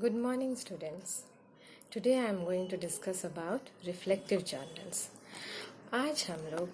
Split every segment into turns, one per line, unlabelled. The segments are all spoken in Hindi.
Good morning, students. Today I am going to discuss about reflective journals. आज हम लोग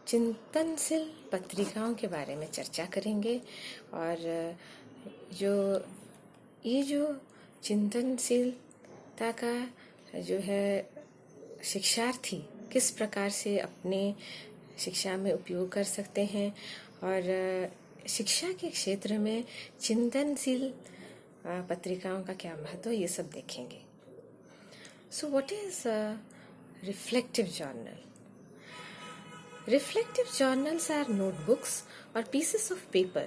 चिंतनशील पत्रिकाओं के बारे में चर्चा करेंगे और जो जो चिंतनशीलता का जो है शिक्षार्थी किस प्रकार से अपने शिक्षा में उपयोग कर सकते हैं और शिक्षा के क्षेत्र में चिंतनशील पत्रिकाओं का क्या महत्व, ये सब देखेंगे. So what is reflective journal? Reflective journals are notebooks or pieces of paper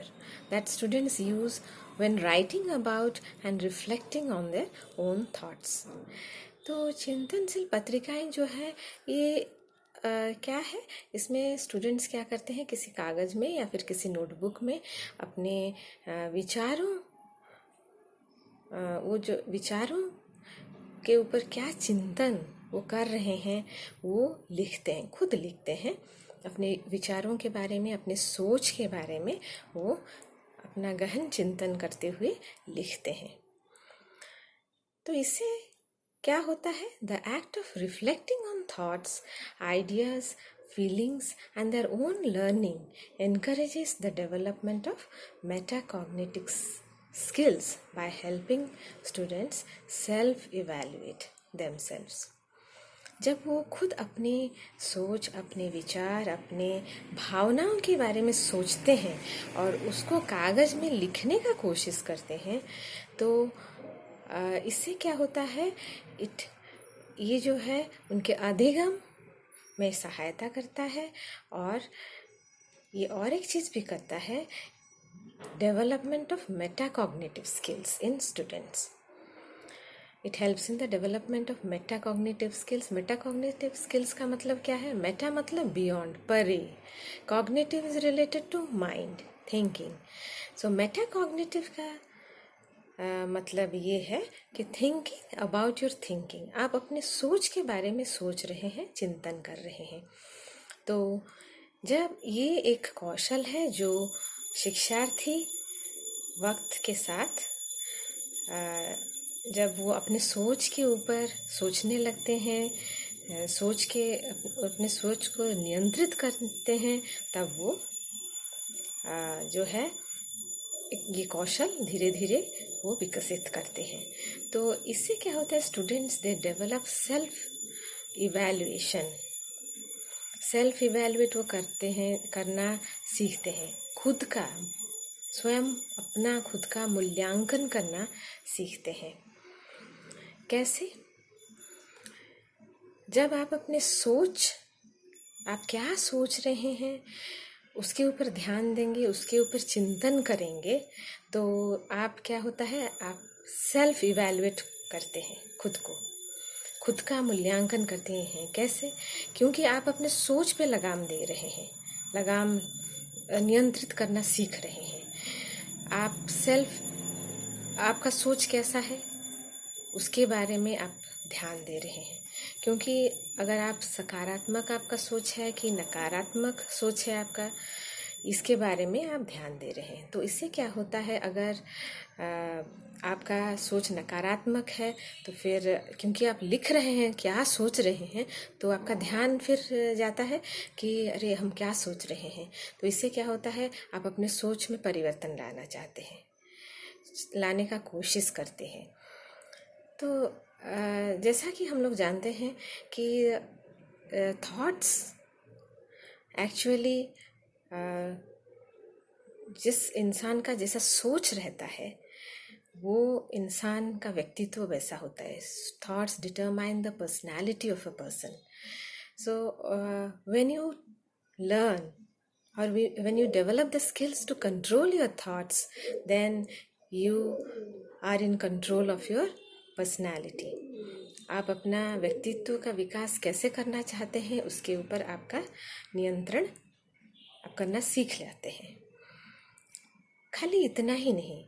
that students use when writing about and reflecting on their own thoughts. तो चिंतनशील पत्रिकाएं जो है ये क्या है, इसमें स्टूडेंट्स क्या करते हैं, किसी कागज़ में या फिर किसी नोटबुक में अपने विचारों वो जो विचारों के ऊपर क्या चिंतन वो कर रहे हैं वो लिखते हैं, खुद लिखते हैं. अपने विचारों के बारे में, अपने सोच के बारे में वो अपना गहन चिंतन करते हुए लिखते हैं. तो इससे क्या होता है? The act of reflecting on thoughts, ideas, feelings and their own learning encourages the development of metacognitive skills by helping students self-evaluate themselves. जब वो खुद अपनी सोच, अपने विचार, अपने भावनाओं के बारे में सोचते हैं और उसको कागज़ में लिखने का कोशिश करते हैं, तो इससे क्या होता है, ये जो है उनके अधिगम में सहायता करता है और ये और एक चीज़ भी करता है, development of metacognitive skills in students. It helps in the development of metacognitive skills. Metacognitive skills का मतलब क्या है? मेटा मतलब बियॉन्ड, परे. Cognitive is related to mind, thinking. So metacognitive का मतलब ये है कि थिंकिंग अबाउट योर थिंकिंग. आप अपने सोच के बारे में सोच रहे हैं, चिंतन कर रहे हैं. तो जब ये एक कौशल है जो शिक्षार्थी वक्त के साथ जब वो अपने सोच के ऊपर सोचने लगते हैं, अपने सोच को नियंत्रित करते हैं, तब वो जो है ये कौशल धीरे धीरे वो विकसित करते हैं. तो इससे क्या होता है, students they develop self evaluate वो करते हैं, करना सीखते हैं. खुद का स्वयं अपना खुद का मूल्यांकन करना सीखते हैं. कैसे? जब आप अपने आप क्या सोच रहे हैं उसके ऊपर ध्यान देंगे, उसके ऊपर चिंतन करेंगे, तो आप क्या होता है, आप सेल्फ इवैल्यूएट करते हैं, खुद का मूल्यांकन करते हैं. कैसे? क्योंकि आप अपने सोच पे लगाम दे रहे हैं, लगाम नियंत्रित करना सीख रहे हैं. आपका सोच कैसा है उसके बारे में आप ध्यान दे रहे हैं. क्योंकि अगर आप सकारात्मक आपका सोच है कि नकारात्मक सोच है आपका, इसके बारे में आप ध्यान दे रहे हैं. तो इससे क्या होता है, अगर आपका सोच नकारात्मक है तो फिर क्योंकि आप लिख रहे हैं क्या सोच रहे हैं, तो आपका ध्यान फिर जाता है कि अरे हम क्या सोच रहे हैं. तो इससे क्या होता है, आप अपने सोच में परिवर्तन लाना चाहते हैं, लाने का कोशिश करते हैं. तो जैसा कि हम लोग जानते हैं कि थॉट्स एक्चुअली जिस इंसान का जैसा सोच रहता है वो इंसान का व्यक्तित्व वैसा होता है. Thoughts determine the personality of a person. So when you learn or when you develop the skills to control your thoughts, then you are in control of your personality. आप अपना व्यक्तित्व का विकास कैसे करना चाहते हैं उसके ऊपर आपका नियंत्रण आप करना सीख लेते हैं. खाली इतना ही नहीं,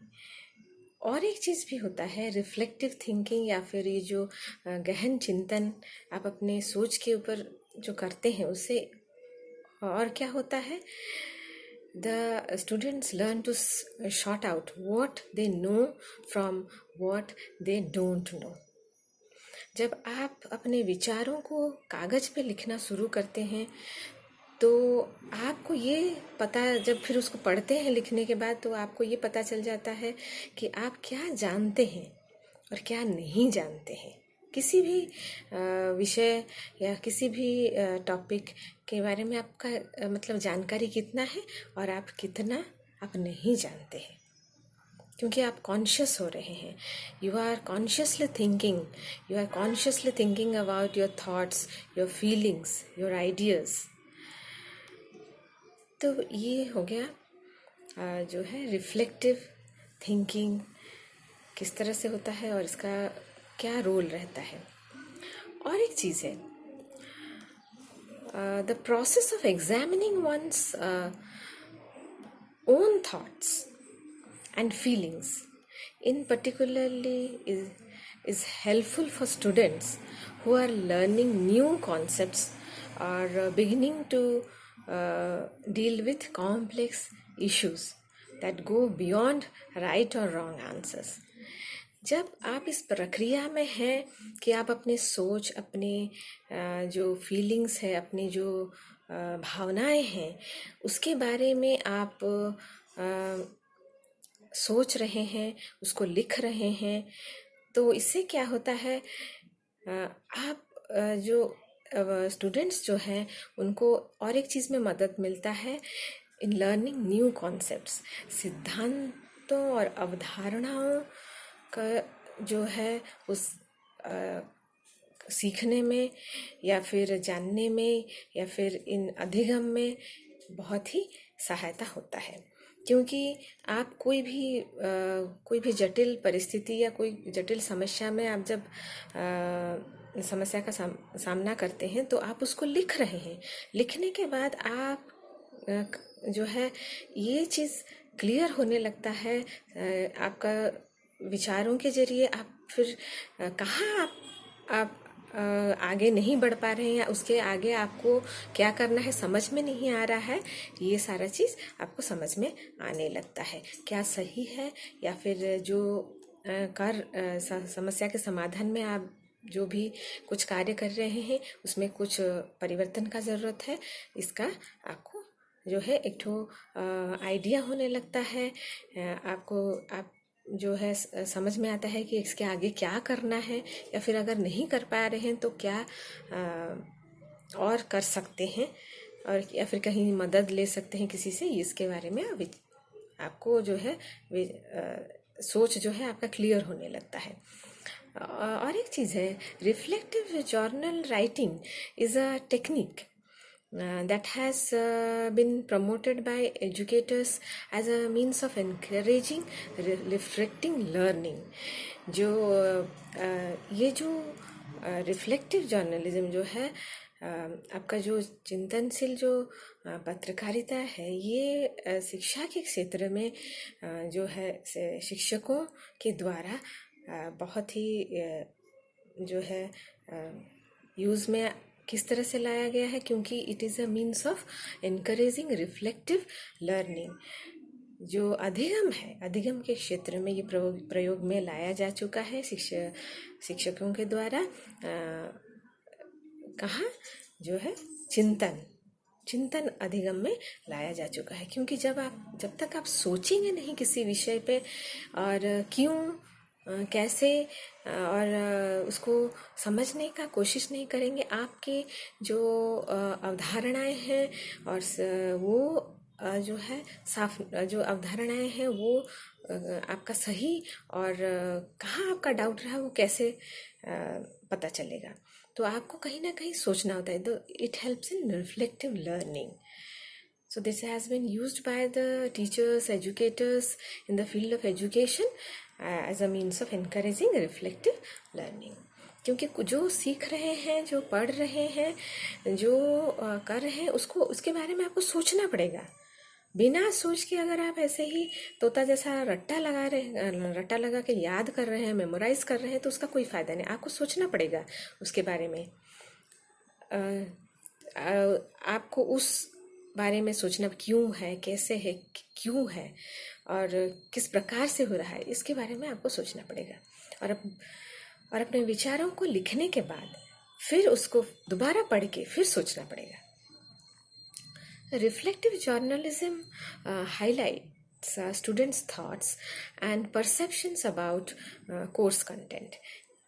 और एक चीज़ भी होता है, रिफ्लेक्टिव थिंकिंग या फिर ये जो गहन चिंतन आप अपने सोच के ऊपर जो करते हैं, उससे और क्या होता है, the students learn to sort out what they know from what they don't know. जब आप अपने विचारों को कागज़ पे लिखना शुरू करते हैं तो आपको ये पता, जब फिर उसको पढ़ते हैं लिखने के बाद, तो आपको ये पता चल जाता है कि आप क्या जानते हैं और क्या नहीं जानते हैं। किसी भी विषय या किसी भी टॉपिक के बारे में आपका मतलब जानकारी कितना है और आप कितना आप नहीं जानते हैं, क्योंकि आप कॉन्शियस हो रहे हैं। You are consciously thinking about your thoughts, your feelings, your ideas. तो ये हो गया जो है रिफ्लेक्टिव थिंकिंग किस तरह से होता है और इसका क्या रोल रहता है। और एक चीज़ है, the process of examining one's own thoughts and feelings in particularly is helpful for students who are learning new concepts or beginning to deal with complex issues that go beyond right or wrong answers. जब आप इस प्रक्रिया में हैं कि आप अपने सोच, अपने जो फीलिंग्स है, अपनी जो भावनाएं हैं, उसके बारे में आप सोच रहे हैं, उसको लिख रहे हैं, तो इससे क्या होता है, आप जो स्टूडेंट्स जो हैं उनको और एक चीज़ में मदद मिलता है, इन लर्निंग न्यू कॉन्सेप्ट्स। सिद्धांतों और अवधारणाओं का जो है उस सीखने में या फिर जानने में या फिर इन अधिगम में बहुत ही सहायता होता है। क्योंकि आप कोई भी जटिल परिस्थिति या कोई जटिल समस्या में आप जब समस्या का सामना करते हैं तो आप उसको लिख रहे हैं। लिखने के बाद आप जो है ये चीज़ क्लियर होने लगता है, आपका विचारों के जरिए आप फिर कहाँ आप आगे नहीं बढ़ पा रहे हैं या उसके आगे आपको क्या करना है समझ में नहीं आ रहा है, ये सारा चीज़ आपको समझ में आने लगता है। क्या सही है या फिर जो समस्या के समाधान में आप जो भी कुछ कार्य कर रहे हैं उसमें कुछ परिवर्तन का ज़रूरत है, इसका आपको जो है एक ठो आइडिया होने लगता है। आप जो है समझ में आता है कि इसके आगे क्या करना है, या फिर अगर नहीं कर पा रहे हैं तो क्या और कर सकते हैं, और या फिर कहीं मदद ले सकते हैं किसी से, इसके बारे में आपको जो है सोच जो है आपका क्लियर होने लगता है। और एक चीज़ है, reflective journal writing is a technique that has been promoted by educators as a means of encouraging reflecting learning. जो ये जो रिफ्लेक्टिव जर्नलिज्म जो है, आपका जो चिंतनशील जो पत्रकारिता है, ये शिक्षा के क्षेत्र में जो है शिक्षकों के द्वारा बहुत ही जो है यूज़ में किस तरह से लाया गया है, क्योंकि it is a means of encouraging reflective learning. जो अधिगम है, अधिगम के क्षेत्र में ये प्रयोग में लाया जा चुका है शिक्षकों के द्वारा। कहाँ जो है चिंतन अधिगम में लाया जा चुका है। क्योंकि जब तक आप सोचेंगे नहीं किसी विषय पे और क्यों कैसे और उसको समझने का कोशिश नहीं करेंगे, आपके जो अवधारणाएं हैं और वो जो है साफ जो अवधारणाएं हैं वो आपका सही और कहाँ आपका डाउट रहा वो कैसे पता चलेगा। तो आपको कहीं ना कहीं सोचना होता है। तो it helps in reflective learning. So this has been used by the teachers, educators in the field of education as a means of encouraging reflective learning. क्योंकि जो सीख रहे हैं, जो पढ़ रहे हैं, जो कर रहे हैं, उसके बारे में आपको सोचना पड़ेगा। बिना सोच के अगर आप ऐसे ही तोता जैसा रट्टा लगा के याद कर रहे हैं, मेमोराइज कर रहे हैं, तो उसका कोई फ़ायदा नहीं। आपको सोचना पड़ेगा उसके बारे में। आपको उस बारे में सोचना क्यों है, कैसे है, क्यों है और किस प्रकार से हो रहा है, इसके बारे में आपको सोचना पड़ेगा। और अपने विचारों को लिखने के बाद फिर उसको दोबारा पढ़ के फिर सोचना पड़ेगा। Reflective journalism highlights students' thoughts and perceptions about course content.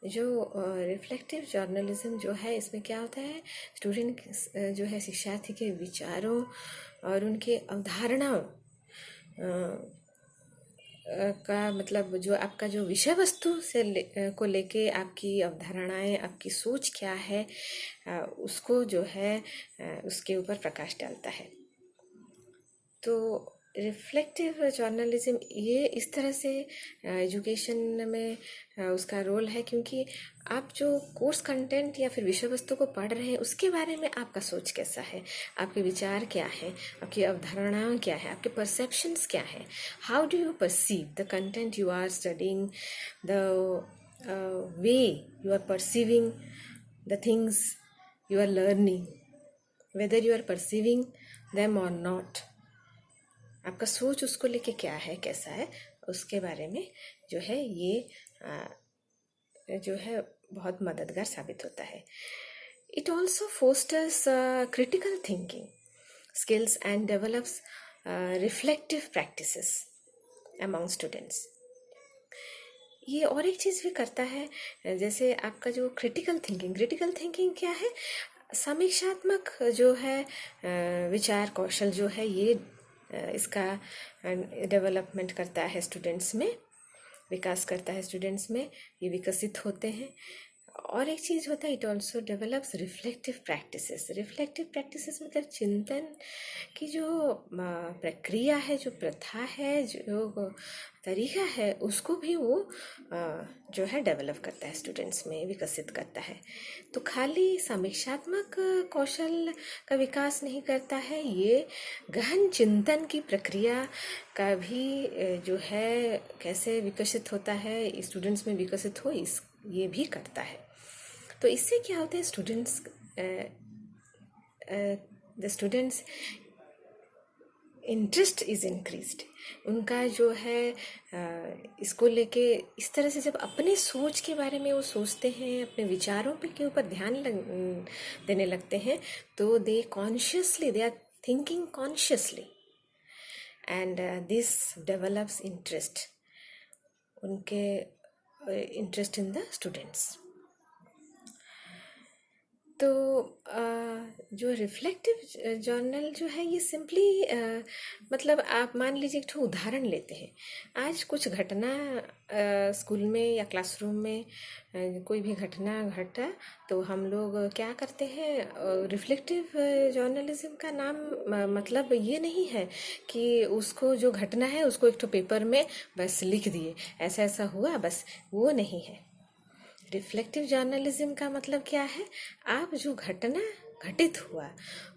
जो रिफ्लेक्टिव जर्नलिज्म जो है, इसमें क्या होता है, स्टूडेंट जो है शिक्षार्थी के विचारों और उनके अवधारणाओं का मतलब जो आपका जो विषय वस्तु को लेके आपकी अवधारणाएं, आपकी सोच क्या है, उसको जो है उसके ऊपर प्रकाश डालता है। तो रिफ्लेक्टिव जर्नलिज्म ये इस तरह से एजुकेशन में उसका रोल है, क्योंकि आप जो कोर्स कंटेंट या फिर विषय वस्तु को पढ़ रहे हैं उसके बारे में आपका सोच कैसा है, आपके विचार क्या है, आपकी अवधारणाएं क्या है, आपके परसेप्शंस क्या है, how do you perceive the content you are studying, the way you are perceiving the things you are learning, whether you are perceiving them or not, आपका सोच उसको लेके क्या है, कैसा है, उसके बारे में जो है ये जो है बहुत मददगार साबित होता है। It also fosters critical thinking skills and develops reflective practices among students. ये और एक चीज़ भी करता है, जैसे आपका जो क्रिटिकल थिंकिंग क्या है, समीक्षात्मक जो है विचार कौशल जो है, ये इसका डेवलपमेंट करता है स्टूडेंट्स में, विकास करता है स्टूडेंट्स में, ये विकसित होते हैं। और एक चीज़ होता है, it also develops reflective practices मतलब चिंतन की जो प्रक्रिया है, जो प्रथा है, जो तरीका है, उसको भी वो जो है डेवलप करता है स्टूडेंट्स में, विकसित करता है। तो खाली समीक्षात्मक कौशल का विकास नहीं करता है, ये गहन चिंतन की प्रक्रिया का भी जो है कैसे विकसित होता है, स्टूडेंट्स में विकसित हो, ये भी करता है। तो इससे क्या होता है, स्टूडेंट्स इंटरेस्ट इज इंक्रीज्ड, उनका जो है इसको लेके इस तरह से जब अपने सोच के बारे में वो सोचते हैं, अपने विचारों पे के ऊपर ध्यान देने लगते हैं, तो they are thinking consciously and this develops interest, उनके इंटरेस्ट इन द स्टूडेंट्स। तो जो रिफ्लेक्टिव जर्नल जो है, ये सिंपली मतलब आप मान लीजिए एक उदाहरण लेते हैं। आज कुछ घटना स्कूल में या क्लासरूम में कोई भी घटना घटा, तो हम लोग क्या करते हैं, रिफ्लेक्टिव जर्नलिज्म का नाम मतलब ये नहीं है कि उसको जो घटना है उसको एक पेपर में बस लिख दिए, ऐसा ऐसा हुआ, बस वो नहीं है। रिफ्लेक्टिव जर्नलिज्म का मतलब क्या है, आप जो घटना घटित हुआ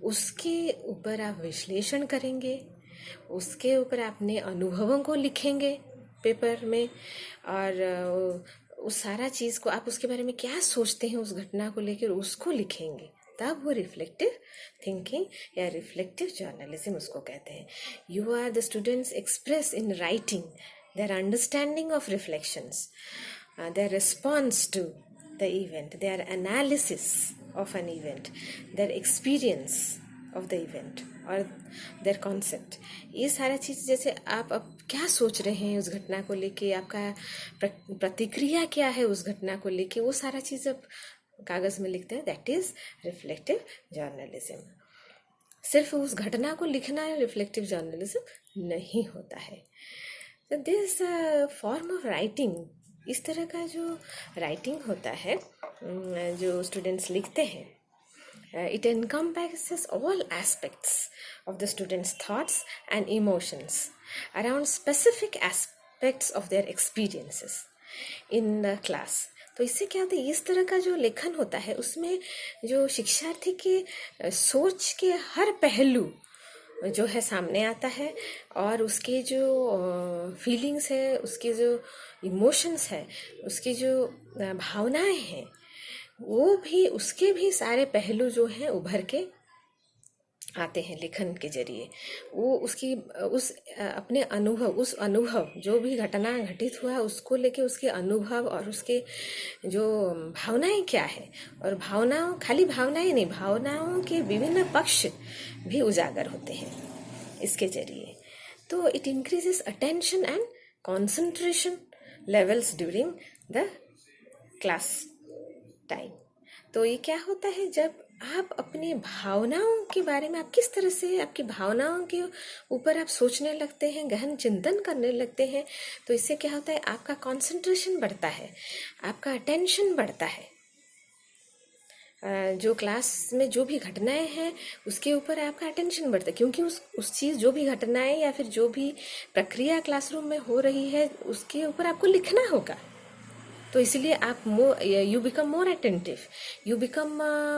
उसके ऊपर आप विश्लेषण करेंगे, उसके ऊपर अपने अनुभवों को लिखेंगे पेपर में, और उस सारा चीज़ को आप उसके बारे में क्या सोचते हैं उस घटना को लेकर उसको लिखेंगे, तब वो रिफ्लेक्टिव थिंकिंग या रिफ्लेक्टिव जर्नलिज्म उसको कहते हैं। You are the students express in writing their understanding of reflections, their response to the event, their analysis of an event, their experience of the event और their concept। ये सारा चीज़, जैसे आप अब क्या सोच रहे हैं उस घटना को लेके, आपका प्रतिक्रिया क्या है उस घटना को लेके, वो सारा चीज़ अब कागज़ में लिखते हैं, दैट इज़ रिफ्लेक्टिव जर्नलिज्म। सिर्फ उस घटना को लिखना रिफ्लेक्टिव जर्नलिज्म नहीं होता है। तो दिस फॉर्म ऑफ राइटिंग, इस तरह का जो राइटिंग होता है जो स्टूडेंट्स लिखते हैं, it encompasses all aspects of the students' thoughts and emotions around specific aspects of their experiences in the class। तो इससे क्या होता है, इस तरह का जो लेखन होता है उसमें जो शिक्षार्थी के सोच के हर पहलू जो है सामने आता है, और उसके जो फीलिंग्स है, उसके जो इमोशंस है, उसकी जो भावनाएं हैं, वो भी, उसके भी सारे पहलू जो हैं उभर के आते हैं लेखन के जरिए। वो उसकी उस अपने अनुभव, उस अनुभव जो भी घटना घटित हुआ उसको लेके उसके अनुभव और उसके जो भावनाएं क्या है, और भावनाओं, खाली भावनाएं नहीं, भावनाओं के विभिन्न पक्ष भी उजागर होते हैं इसके जरिए। तो it increases attention and concentration levels during the class time. तो ये क्या होता है, जब आप अपनी भावनाओं के बारे में, आप किस तरह से आपकी भावनाओं के ऊपर आप सोचने लगते हैं, गहन चिंतन करने लगते हैं, तो इससे क्या होता है, आपका कंसंट्रेशन बढ़ता है, आपका अटेंशन बढ़ता है। जो क्लास में जो भी घटनाएं हैं उसके ऊपर आपका अटेंशन बढ़ता है, क्योंकि उस चीज़, जो भी घटनाएं या फिर जो भी प्रक्रिया क्लासरूम में हो रही है उसके ऊपर आपको लिखना होगा। तो इसलिए आप you become more attentive, you become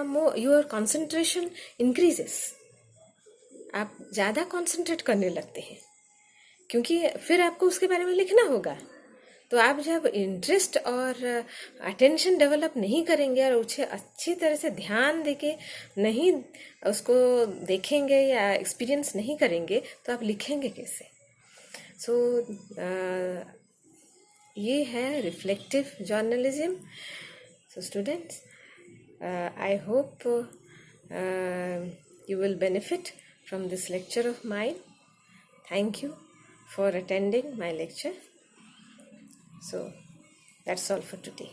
more, your concentration increases, आप ज़्यादा कंसंट्रेट करने लगते हैं, क्योंकि फिर आपको उसके बारे में लिखना होगा। तो आप जब इंटरेस्ट और अटेंशन डेवलप नहीं करेंगे और उसे अच्छी तरह से ध्यान देके नहीं उसको देखेंगे या एक्सपीरियंस नहीं करेंगे, तो आप लिखेंगे कैसे। सो ये है reflective journalism. So students, I hope you will benefit from this lecture of mine. Thank you for attending my lecture. So that's all for today.